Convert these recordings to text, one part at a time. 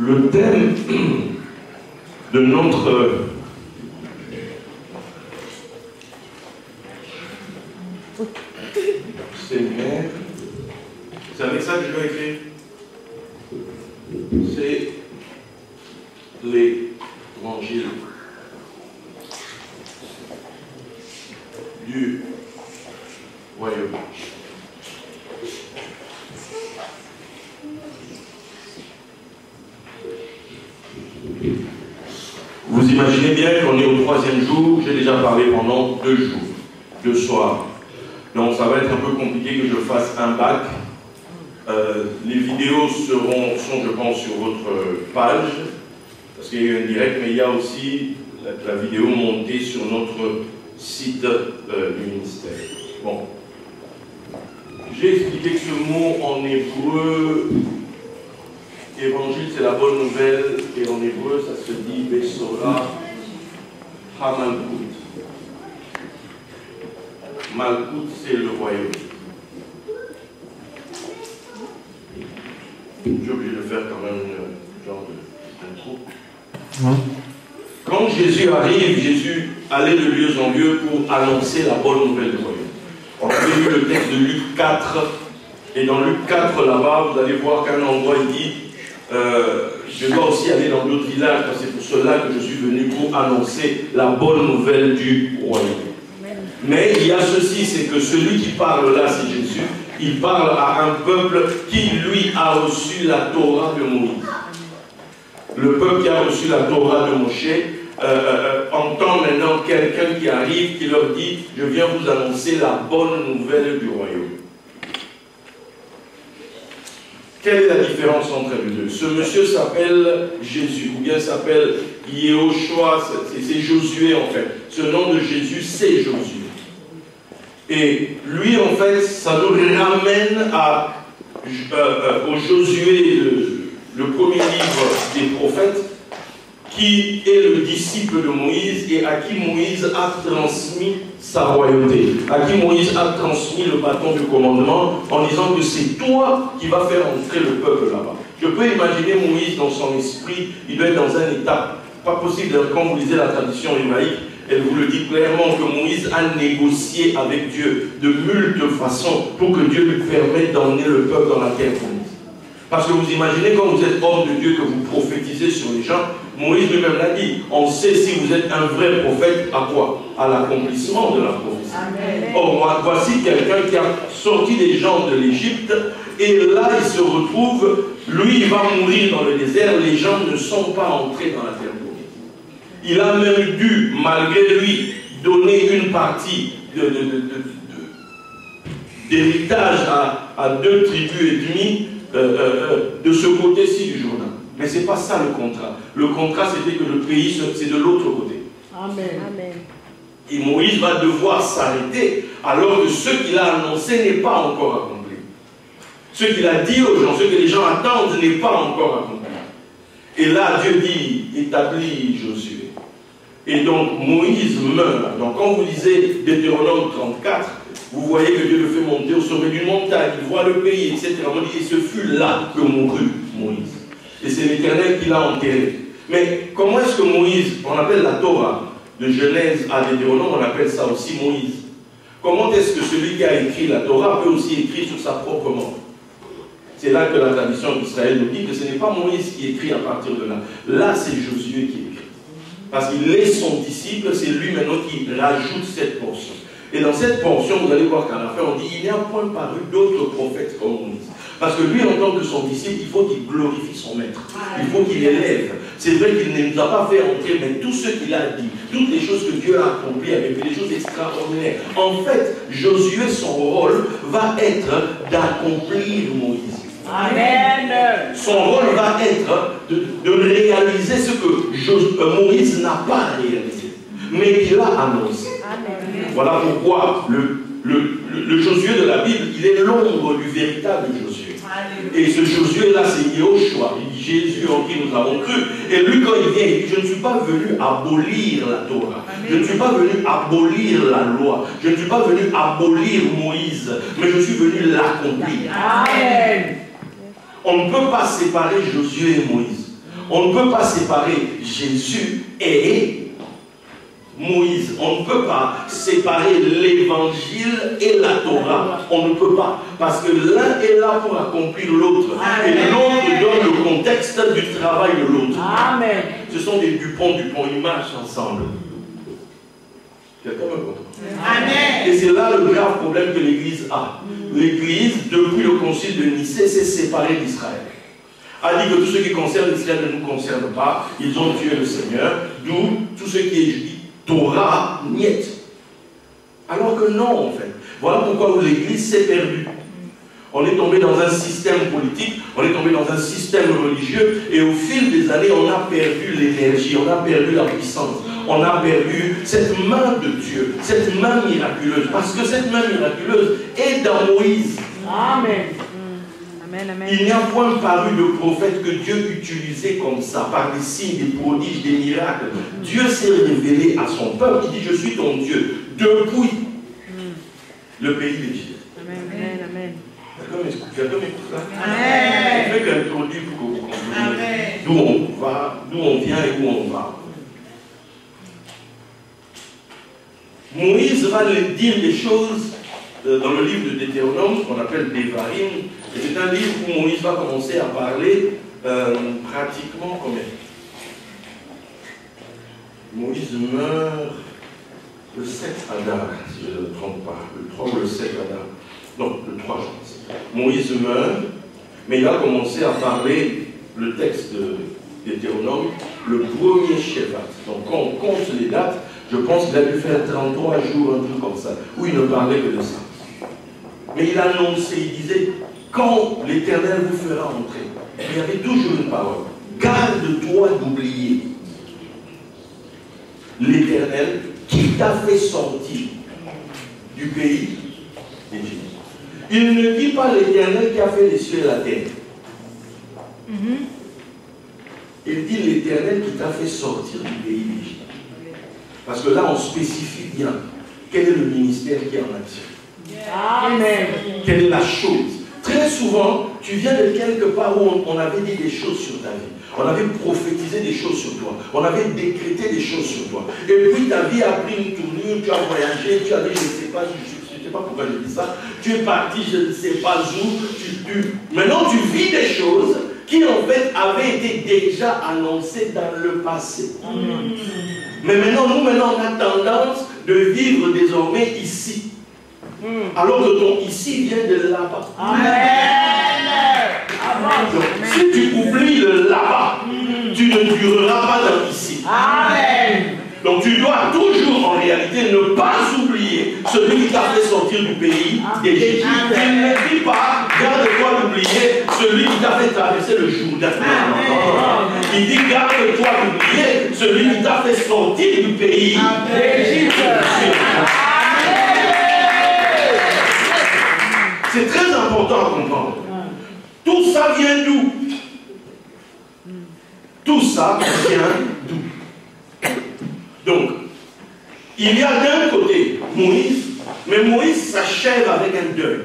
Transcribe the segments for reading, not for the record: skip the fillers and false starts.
Le thème de notre séminaire, c'est avec ça que je vais écrire. C'est l'évangile du royaume. Vous imaginez bien qu'on est au 3e jour, j'ai déjà parlé pendant 2 jours, 2 soirs. Donc ça va être un peu compliqué que je fasse un bac. Les vidéos sont, je pense, sur votre page, parce qu'il y a eu un direct, mais il y a aussi la vidéo montée sur notre site du ministère. Bon. J'ai expliqué que ce mot en hébreu, évangile, c'est la bonne nouvelle, et en hébreu, ça se dit Besora HaMalkut. Malkut, c'est le royaume. J'ai obligé de faire quand même un genre d'intro. Quand Jésus arrive, Jésus allait de lieu en lieu pour annoncer la bonne nouvelle du royaume. On avait lu le texte de Luc 4, et dans Luc 4, là-bas, vous allez voir qu'à un endroit, il dit je dois aussi aller dans d'autres villages, parce que c'est pour cela que je suis venu pour annoncer la bonne nouvelle du royaume. Mais il y a ceci, c'est que celui qui parle là, c'est Jésus, il parle à un peuple qui, lui, a reçu la Torah de Moïse. Le peuple qui a reçu la Torah de Moshe entend maintenant quelqu'un qui arrive, qui leur dit « Je viens vous annoncer la bonne nouvelle du royaume ». Quelle est la différence entre les deux? Ce monsieur s'appelle Jésus, ou bien s'appelle Yehoshua, c'est Josué en fait. Ce nom de Jésus, c'est Josué. Et lui, en fait, ça nous ramène au Josué, le premier livre des prophètes, qui est le disciple de Moïse et à qui Moïse a transmis sa royauté, à qui Moïse a transmis le bâton du commandement en disant que c'est toi qui vas faire entrer le peuple là-bas. Je peux imaginer Moïse dans son esprit, il doit être dans un état, pas possible, quand vous lisez la tradition hébraïque, elle vous le dit clairement que Moïse a négocié avec Dieu de multiples façons pour que Dieu lui permette d'emmener le peuple dans la terre promise. Parce que vous imaginez quand vous êtes homme de Dieu, que vous prophétisez sur les gens, Moïse lui-même l'a dit, on sait si vous êtes un vrai prophète à quoi? À l'accomplissement de la prophétie. Amen. Or, voici quelqu'un qui a sorti des gens de l'Égypte, et là il se retrouve, lui il va mourir dans le désert, les gens ne sont pas entrés dans la terre promise. Il a même dû, malgré lui, donner une partie d'héritage à 2 tribus et demie de ce côté-ci du Jourdain. Mais ce n'est pas ça le contrat. Le contrat, c'était que le pays, c'est de l'autre côté. Amen. Amen. Et Moïse va devoir s'arrêter alors que ce qu'il a annoncé n'est pas encore accompli. Ce qu'il a dit aux gens, ce que les gens attendent n'est pas encore accompli. Et là, Dieu dit, établis Josué. Et donc, Moïse meurt. Donc, quand vous lisez Deutéronome 34, vous voyez que Dieu le fait monter au sommet d'une montagne, il voit le pays, etc. Et ce fut là que mourut Moïse. Et c'est l'Éternel qui l'a enterré. Mais comment est-ce que Moïse, on appelle la Torah, de Genèse à Deutéronome, on appelle ça aussi Moïse. Comment est-ce que celui qui a écrit la Torah peut aussi écrire sur sa propre mort? C'est là que la tradition d'Israël nous dit que ce n'est pas Moïse qui écrit à partir de là. Là, c'est Josué qui écrit. Parce qu'il est son disciple, c'est lui maintenant qui rajoute cette portion. Et dans cette portion, vous allez voir qu'à la fin, on dit il n'y a point paru d'autres prophètes comme Moïse. Parce que lui, en tant que son disciple, il faut qu'il glorifie son maître. Il faut qu'il élève. C'est vrai qu'il ne nous a pas fait entrer, mais tout ce qu'il a dit, toutes les choses que Dieu a accomplies avec des choses extraordinaires. En fait, Josué, son rôle va être d'accomplir Moïse. Amen. Son rôle va être de réaliser ce que Moïse n'a pas réalisé, mais qu'il a annoncé. Amen. Voilà pourquoi le Josué de la Bible, il est l'ombre du véritable Josué. Et ce Josué-là, c'est Yehoshua, il dit Jésus en qui nous avons cru. Et lui, quand il vient, il dit je ne suis pas venu abolir la Torah. Amen. Je ne suis pas venu abolir la loi. Je ne suis pas venu abolir Moïse, mais je suis venu l'accomplir. Amen. On ne peut pas séparer Josué et Moïse. On ne peut pas séparer Jésus et Moïse. On ne peut pas séparer l'évangile et la Torah. On ne peut pas. Parce que l'un est là pour accomplir l'autre. Et l'autre donne le contexte du travail de l'autre. Amen. Ce sont des Dupont, ils marchent ensemble. Quelqu'un me comprend? Amen. Et c'est là le grave problème que l'Église a. L'Église, depuis le concile de Nicée, s'est séparée d'Israël. A dit que tout ce qui concerne Israël ne nous concerne pas. Ils ont tué le Seigneur. D'où tout ce qui est Torah, niet. Alors que non, en fait. Voilà pourquoi l'Église s'est perdue. On est tombé dans un système politique, on est tombé dans un système religieux, et au fil des années, on a perdu l'énergie, on a perdu la puissance, on a perdu cette main de Dieu, cette main miraculeuse. Parce que cette main miraculeuse est dans Moïse. Amen. Il n'y a point paru de prophète que Dieu utilisait comme ça, par des signes, des prodiges, des miracles. Dieu s'est révélé à son peuple. Il dit, je suis ton Dieu, depuis le pays d'Égypte. Amen. Quelqu'un m'écoute là? Amen. Je vais l'introduire pour que vous compreniez d'où on va, d'où on vient et où on va. Moïse va dire des choses dans le livre de Deutéronome, qu'on appelle Devarim. C'est un livre où Moïse va commencer à parler pratiquement combien? Moïse meurt le 7 Adar, si je ne me trompe pas, le 3 ou le 7 Adar. Non, le 3, je pense. Moïse meurt, mais il a commencé à parler, le texte de Deutéronome, le premier Shevat. Donc quand on compte les dates, je pense qu'il a dû faire 33 jours, un truc comme ça, où il ne parlait que de ça. Mais il annonçait, il disait, quand l'Éternel vous fera entrer, il y avait toujours une parole. Garde-toi d'oublier l'Éternel qui t'a fait sortir du pays d'Égypte. Il ne dit pas l'Éternel qui a fait les cieux et la terre. Il dit l'Éternel qui t'a fait sortir du pays d'Égypte. Parce que là, on spécifie bien quel est le ministère qui est en action. Amen. Quelle est la chose? Très souvent, tu viens de quelque part où on avait dit des choses sur ta vie. On avait prophétisé des choses sur toi. On avait décrété des choses sur toi. Et puis ta vie a pris une tournure, tu as voyagé, tu as dit, je ne sais pas, je ne sais pas pourquoi je dis ça. Tu es parti, je ne sais pas où. Maintenant, tu vis des choses qui en fait avaient été déjà annoncées dans le passé. Mais maintenant, nous, on a tendance de vivre désormais ici. Alors que ton ici vient de là-bas. Donc, si tu oublies le là-bas, tu ne dureras pas dans ici. Donc tu dois toujours en réalité ne pas oublier celui qui t'a fait sortir du pays d'Égypte. Il ne dit pas, garde-toi d'oublier celui qui t'a fait traverser le Jourdain. Il dit, garde-toi d'oublier celui qui t'a fait sortir du pays d'Égypte. C'est très important à comprendre. Tout ça vient d'où? Tout ça vient d'où? Donc, il y a d'un côté Moïse, mais Moïse s'achève avec un deuil.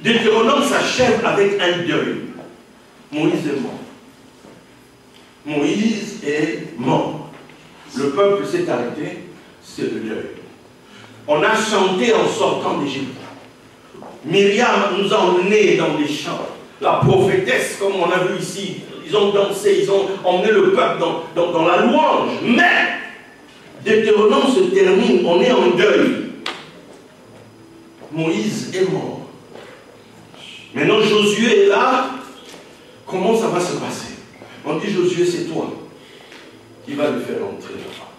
Deutéronome s'achève avec un deuil. Moïse est mort. Moïse est mort. Le peuple s'est arrêté, c'est le deuil. On a chanté en sortant d'Égypte. Myriam nous a emmenés dans les champs. La prophétesse, comme on a vu ici, ils ont dansé, ils ont emmené le peuple dans la louange. Mais, Deutéronome se termine, on est en deuil. Moïse est mort. Maintenant, Josué est là. Comment ça va se passer? On dit, Josué, c'est toi qui vas le faire entrer là-bas.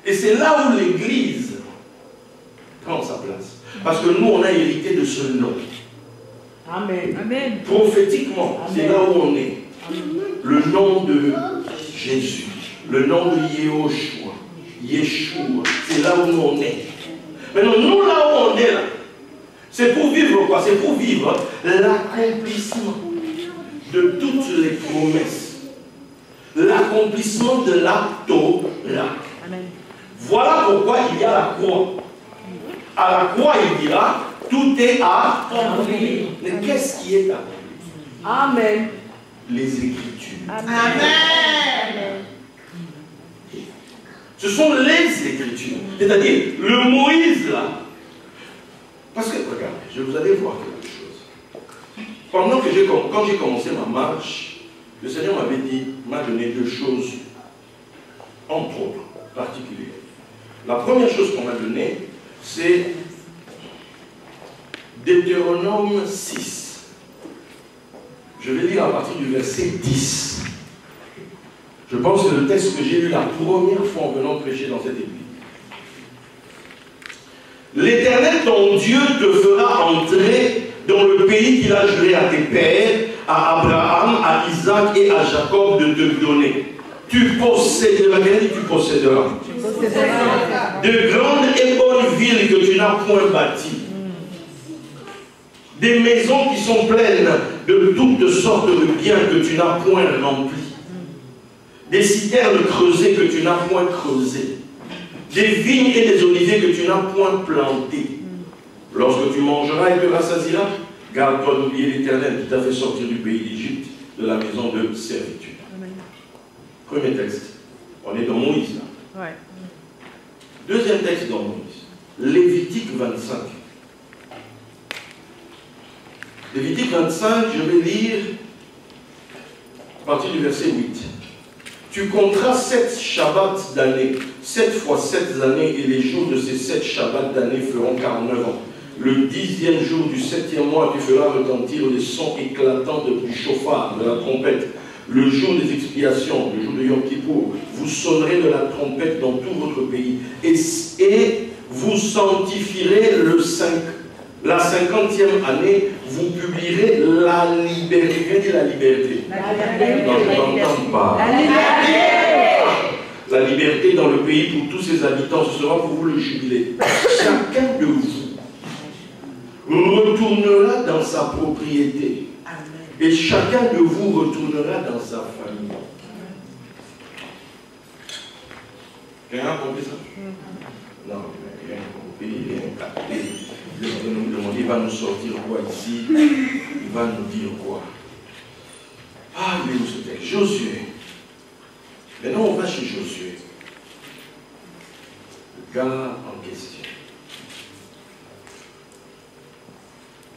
Et c'est là où l'Église prend sa place. Parce que nous, on a hérité de ce nom. Amen. Prophétiquement, c'est là où on est. Le nom de Jésus. Le nom de Yehoshua. Yeshua. C'est là où on est. Maintenant, nous, là où on est, là, c'est pour vivre quoi? C'est pour vivre l'accomplissement de toutes les promesses. L'accomplissement de la Torah. Voilà pourquoi il y a la croix. À la croix, il dira, tout est accompli. Mais qu'est-ce qui est accompli? Amen. les Écritures. Amen. Ce sont les Écritures. C'est-à-dire, le Moïse là. Parce que, regardez, je vous allais voir quelque chose. Quand j'ai commencé ma marche, le Seigneur m'a donné deux choses, entre autres, particulières. La première chose qu'on m'a donnée, c'est Deutéronome 6. Je vais lire à partir du verset 10. Je pense que le texte que j'ai lu la première fois en venant prêcher dans cette église. L'Éternel, ton Dieu, te fera entrer dans le pays qu'il a juré à tes pères, à Abraham, à Isaac et à Jacob de te donner. Tu posséderas, de grandes et bonnes villes que tu n'as point bâties. Des maisons qui sont pleines de toutes sortes de biens que tu n'as point remplis. Des citernes creusées que tu n'as point creusées. Des vignes et des oliviers que tu n'as point plantés. Lorsque tu mangeras et te rassasieras, garde-toi d'oublier l'Éternel qui t'a fait sortir du pays d'Égypte, de la maison de servitude. Premier texte. On est dans Moïse là. Ouais. Deuxième texte dans Moïse. Lévitique 25. Lévitique 25, je vais lire à partir du verset 8. Tu compteras 7 Shabbats d'année, 7 fois 7 années, et les jours de ces 7 Shabbats d'année feront 49 ans. Le 10e jour du 7e mois, tu feras retentir les sons éclatants du chauffard, de la trompette. Le jour des expiations, le jour de Yom Kippour, vous sonnerez de la trompette dans tout votre pays. Et vous sanctifierez la 50e année, vous publierez la liberté. La liberté. Non, je n'entends pas. La liberté dans le pays pour tous ses habitants, ce sera pour vous le jubilé. Chacun de vous retournera dans sa propriété. Et chacun de vous retournera dans sa famille. Rien compris ça? Non, rien compris, rien capté. Il va nous demander, il va nous sortir quoi ici? Il va nous dire quoi? Ah, il est où ce texte? Josué. Maintenant, on va chez Josué. Le gars en question.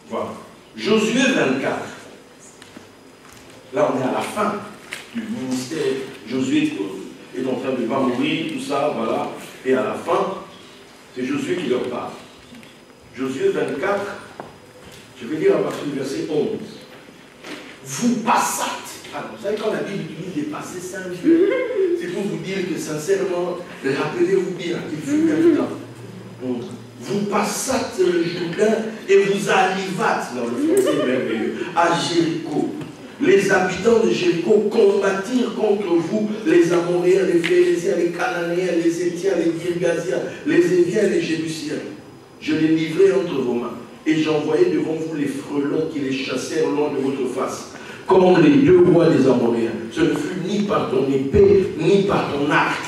Voilà. Josué 24. Là, on est à la fin du ministère. Josué est en train de va mourir, tout ça, voilà. Et à la fin, c'est Josué qui leur parle. Josué 24, je vais lire à partir du verset 11. Vous passâtes. Alors, vous savez, quand la Bible utilise des passés simples, c'est pour vous dire que sincèrement, rappelez-vous bien qu'il fut un temps. Vous passâtes le Jourdain et vous arrivâtes, dans le français merveilleux, à Jéricho. Les habitants de Jéricho combattirent contre vous les Amoréens, les Phérésiens, les Cananéens, les Étiens, les Girgasiens, les Éviens et les Jébusiens. Je les livrai entre vos mains et j'envoyai devant vous les frelons qui les chassèrent loin de votre face, comme les 2 rois des Amoréens. Ce ne fut ni par ton épée, ni par ton arc.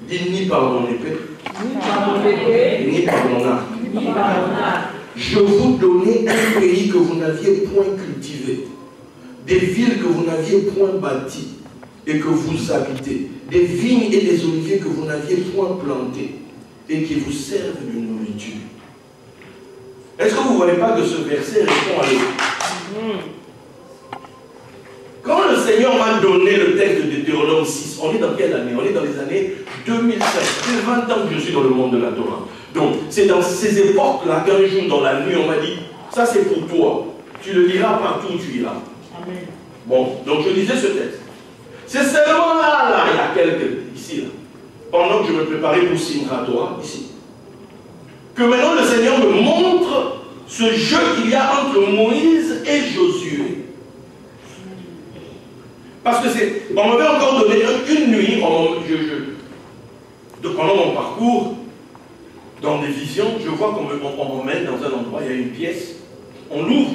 Dis ni par mon épée, ni par mon arc. Je vous donnais un pays que vous n'aviez point cultivé, des villes que vous n'aviez point bâties et que vous habitez, des vignes et des oliviers que vous n'aviez point plantés et qui vous servent de nourriture. Est-ce que vous ne voyez pas que ce verset répond à l'autre? Quand le Seigneur m'a donné le texte de Deutéronome 6, on est dans quelle année? On est dans les années 2005. C'est 20 ans que je suis dans le monde de la Torah. Donc, c'est dans ces époques-là qu'un jour, dans la nuit, on m'a dit, ça c'est pour toi. Tu le liras partout où tu iras. Amen. Bon, donc je lisais ce texte. C'est seulement là, il y a quelques, ici, là, pendant que je me préparais pour Simchat Torah, ici, que maintenant le Seigneur me montre ce jeu qu'il y a entre Moïse et Josué. Parce que c'est, on m'avait encore donné une nuit, pendant mon parcours, dans des visions, je vois qu'on m'emmène dans un endroit, il y a une pièce, on l'ouvre,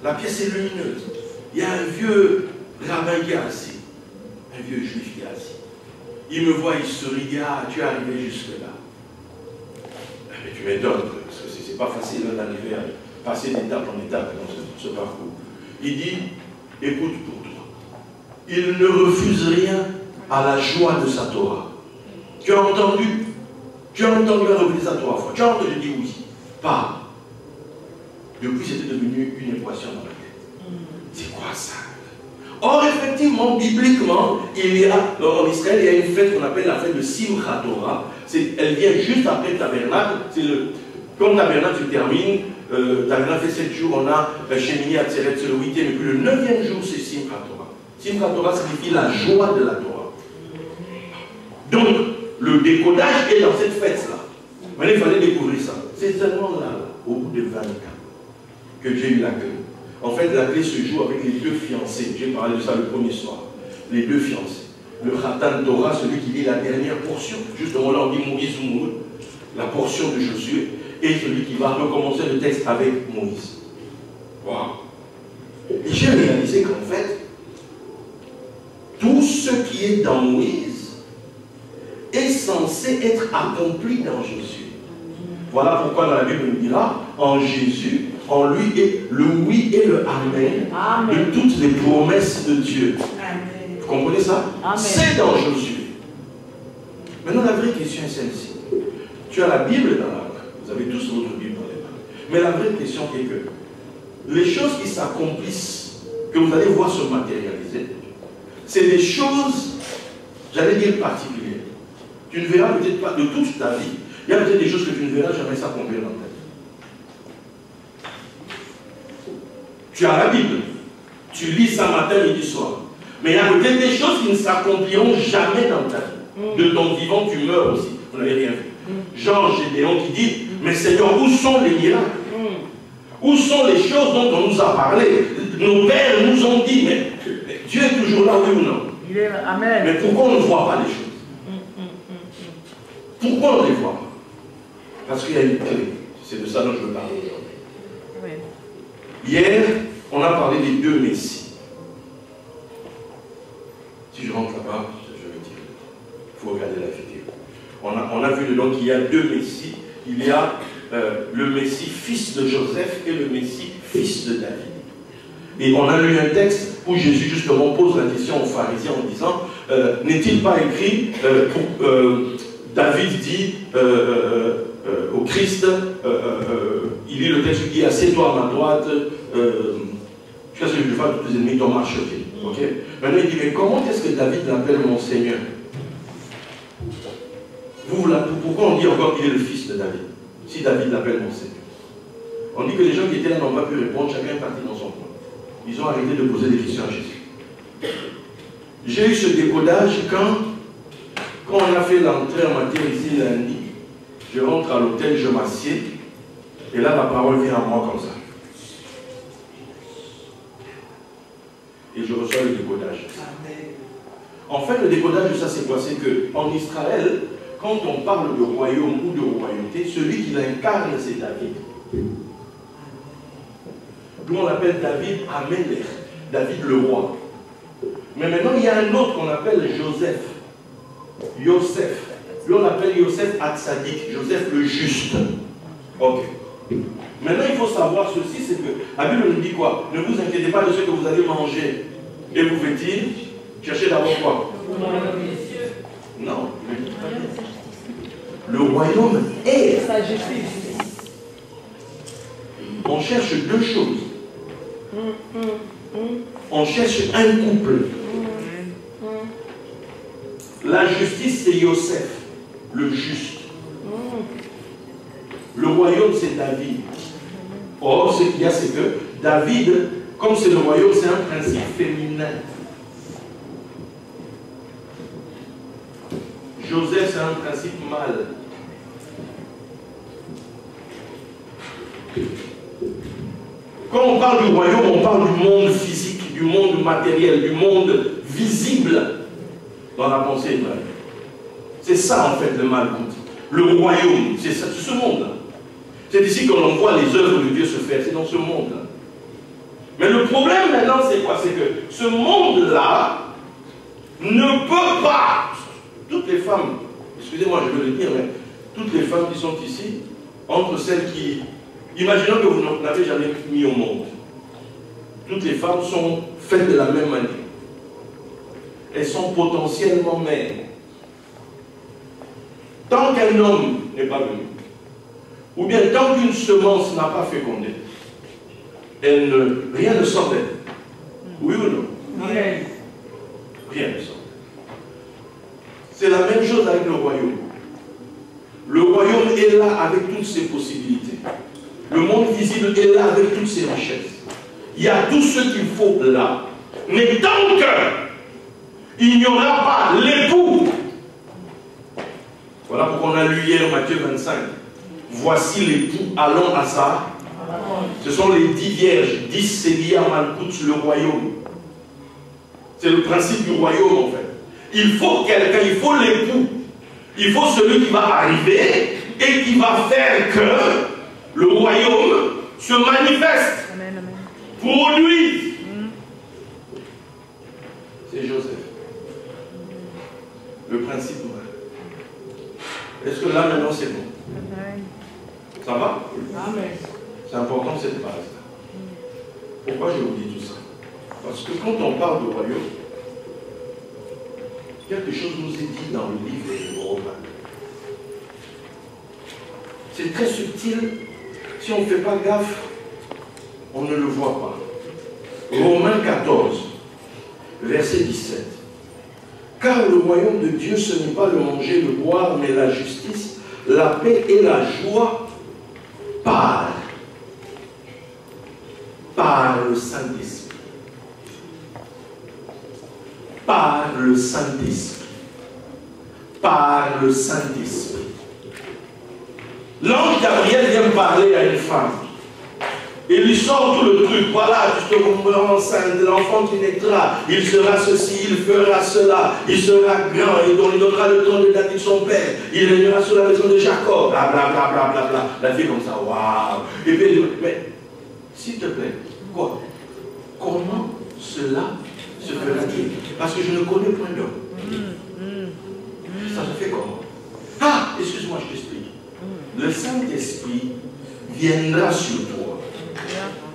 la pièce est lumineuse. Il y a un vieux rabbin qui est assis, un vieux juif qui est assis. Il me voit, il sourit, il dit, ah, tu es arrivé jusque-là. Mais tu m'étonnes, parce que c'est pas facile d'arriver à passer d'étape en étape dans ce parcours. Il dit, écoute pour toi. Il ne refuse rien à la joie de sa Torah. Tu as entendu? Tu as entendu la répéter ça 3 fois. Tu as entendu dire oui. Pas. Depuis, c'était devenu une équation dans la tête. C'est quoi ça? Or, effectivement, bibliquement, il y a, en Israël, il y a une fête qu'on appelle la fête de Simchat Torah. Elle vient juste après le tabernacle. Quand le tabernacle se termine, le tabernacle fait 7 jours, on a Shemini Atzeret, c'est le 8e, et puis le 9e jour, c'est Simchat Torah. Simchat Torah signifie la joie de la Torah. Donc, le décodage est dans cette fête-là. Mais il fallait découvrir ça. C'est seulement là, au bout de 20 ans, que j'ai eu la clé. En fait, la clé se joue avec les 2 fiancés. J'ai parlé de ça le premier soir. Les 2 fiancés. Le Khatan Torah, celui qui lit la dernière portion. Justement, là, on dit Moïse ou Moïse, la portion de Josué. Et celui qui va recommencer le texte avec Moïse. Waouh! Et j'ai réalisé qu'en fait, tout ce qui est dans Moïse est censé être accompli dans Jésus. Voilà pourquoi dans la Bible, on nous dira, en Jésus, en lui est le oui et le amen, de toutes les promesses de Dieu. Amen. Vous comprenez ça? C'est dans Jésus. Maintenant, la vraie question est celle-ci. Tu as la Bible dans la main. Vous avez tous votre Bible dans les mains. Mais la vraie question est que les choses qui s'accomplissent, que vous allez voir se matérialiser, c'est des choses, j'allais dire particulières. Tu ne verras peut-être pas de toute ta vie. Il y a peut-être des choses que tu ne verras jamais s'accomplir dans ta vie. Tu as la Bible. Tu lis ça matin, midi, soir. Mais il y a peut-être des choses qui ne s'accompliront jamais dans ta vie. De ton vivant, tu meurs aussi. Vous n'avez rien vu. Jean Gédéon qui dit, mais Seigneur, où sont les miracles? Où sont les choses dont on nous a parlé? Nos pères nous ont dit, mais Dieu est toujours là, oui ou non? Amen. Mais pourquoi on ne voit pas les choses? Pourquoi on ne les voit pas? Parce qu'il y a une clé. C'est de ça dont je veux parler aujourd'hui. Hier, on a parlé des 2 Messies. Si je rentre là-bas, je vais dire. Il faut regarder la vidéo. On a vu dedans qu'il y a 2 Messies. Il y a le Messie fils de Joseph et le Messie fils de David. Et on a lu un texte où Jésus justement pose la question aux pharisiens en disant, n'est-il pas écrit, David dit au Christ, il lit le texte qui dit, assieds-toi à ma droite, jusqu'à ce que je fasse tous tes ennemis t'en marche. Okay? Maintenant il dit, mais comment est-ce que David l'appelle mon Seigneur? Pourquoi on dit encore qu'il est le fils de David? Si David l'appelle mon Seigneur. On dit que les gens qui étaient là n'ont pas pu répondre, chacun est parti dans son coin. Ils ont arrêté de poser des questions à Jésus. J'ai eu ce décodage quand on a fait l'entrée en matière ici lundi. Je rentre à l'hôtel, je m'assieds, et là la parole vient à moi comme ça. Et je reçois le décodage. En fait, le décodage de ça, c'est quoi? C'est qu'en Israël, quand on parle de royaume ou de royauté, celui qui l'incarne, c'est David. Nous, on l'appelle David Amelech, David le roi. Mais maintenant, il y a un autre qu'on appelle Joseph. Yosef. Lui, on l'appelle Yosef Hatzadik, Joseph le juste. Ok. Maintenant, il faut savoir ceci, c'est que la Bible nous dit quoi? Ne vous inquiétez pas de ce que vous allez manger et vous vêtir. Cherchez d'abord quoi? Non. Le royaume est sa justice. On cherche 2 choses. On cherche un couple. La justice, c'est Yosef, le juste. Le royaume, c'est David. Or, ce qu'il y a, c'est que David, comme c'est le royaume, c'est un principe féminin. Joseph, c'est un principe mâle. Quand on parle du royaume, on parle du monde physique, du monde matériel, du monde visible dans la pensée hébraïque. C'est ça en fait le Malkout. Le royaume, c'est ce monde-là. C'est ici qu'on voit les œuvres de Dieu se faire, c'est dans ce monde-là. Mais le problème maintenant, c'est quoi? C'est que ce monde-là ne peut pas, toutes les femmes, excusez-moi, je veux le dire, mais toutes les femmes qui sont ici, entre celles qui, imaginons que vous n'avez jamais mis au monde. toutes les femmes sont faites de la même manière. Elles sont potentiellement mères. Tant qu'un homme n'est pas venu, ou bien tant qu'une semence n'a pas fécondé, rien ne sort d'elle. Oui ou non? Amen. Rien ne sort. C'est la même chose avec le royaume. Le royaume est là avec toutes ses possibilités. Le monde visible est là avec toutes ses richesses. Il y a tout ce qu'il faut là. Mais tant qu'il n'y aura pas l'époux, voilà pourquoi on a lu hier Matthieu 25. Voici l'époux, allons à ça. Ce sont les 10 vierges, 10 c'est lié à Malkout, le royaume. C'est le principe du royaume en fait. Il faut quelqu'un, il faut l'époux. Il faut celui qui va arriver et qui va faire que le royaume se manifeste. Amen, amen. Pour lui. C'est Joseph. Le principe vrai. Est-ce que là maintenant c'est bon? Amen. Ça va? Amen. C'est important cette base. Pourquoi je vous dis tout ça? Parce que quand on parle de royaume, quelque chose nous est dit dans le livre des Romains. C'est très subtil. Si on ne fait pas gaffe, on ne le voit pas. Romains 14, verset 17. Car le royaume de Dieu, ce n'est pas le manger, le boire, mais la justice, la paix et la joie par le Saint-Esprit. Par le Saint-Esprit. Par le Saint-Esprit. L'ange Gabriel vient parler à une femme. Il lui sort tout le truc. Voilà, tu te tomberas enceinte de l'enfant qui naîtra. Il sera ceci, il fera cela. Il sera grand, il donnera le trône de David son père. Il régnera sur la maison de Jacob. Bla bla bla bla bla bla. La fille comme ça, waouh. Et puis elle dit, mais s'il te plaît, quoi? Comment cela se fera-t-il? Parce que je ne connais point d'homme. Ça se fait comment? Ah, excuse-moi, je t'explique. Le Saint-Esprit viendra sur toi.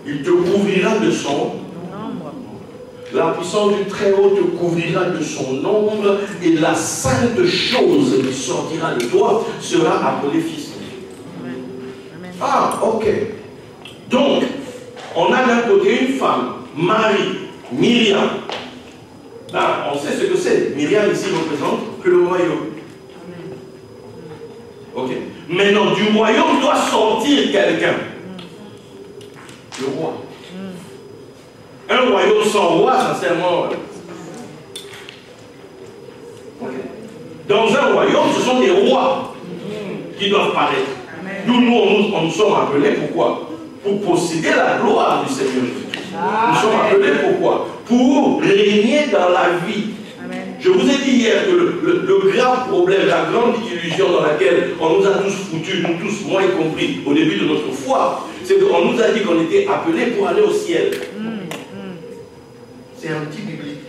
Il te couvrira de son ombre. La puissance du Très-Haut te couvrira de son ombre et la sainte chose qui sortira de toi sera appelée fils de Dieu. Ah, ok. Donc, on a d'un côté une femme, Marie, Myriam. Là, on sait ce que c'est. Myriam ici représente que le royaume. Ok. Maintenant, du royaume doit sortir quelqu'un. Le roi. Un royaume sans roi, sincèrement. Okay. Dans un royaume, ce sont des rois qui doivent paraître. Nous, on nous sommes appelés pourquoi? Pour posséder la gloire du Seigneur Jésus. Nous sommes appelés pourquoi? Pour régner dans la vie. Je vous ai dit hier que le grave problème, la grande illusion dans laquelle on nous a tous foutus, nous tous, moi y compris, au début de notre foi, c'est qu'on nous a dit qu'on était appelés pour aller au ciel. C'est anti-biblique.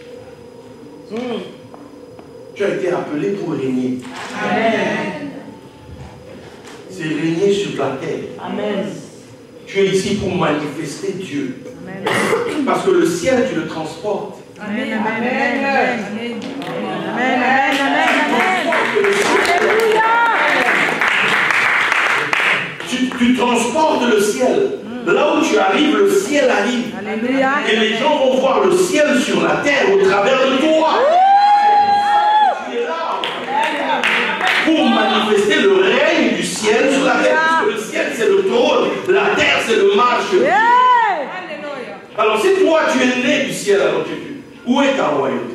Tu as été appelé pour régner. Amen. C'est régner sur la terre. Amen. Tu es ici pour manifester Dieu. Amen. Parce que le ciel, tu le transportes. Amen, amen, amen, amen, amen, amen, tu transportes le ciel. Là où tu arrives, le ciel arrive. Alléluia. Et les gens vont voir le ciel sur la terre au travers de toi. Tu es là pour manifester le règne du ciel sur la terre. Puisque le ciel, c'est le trône. La terre, c'est le marche. Alors si toi, tu es né du ciel, alors où est ta royauté?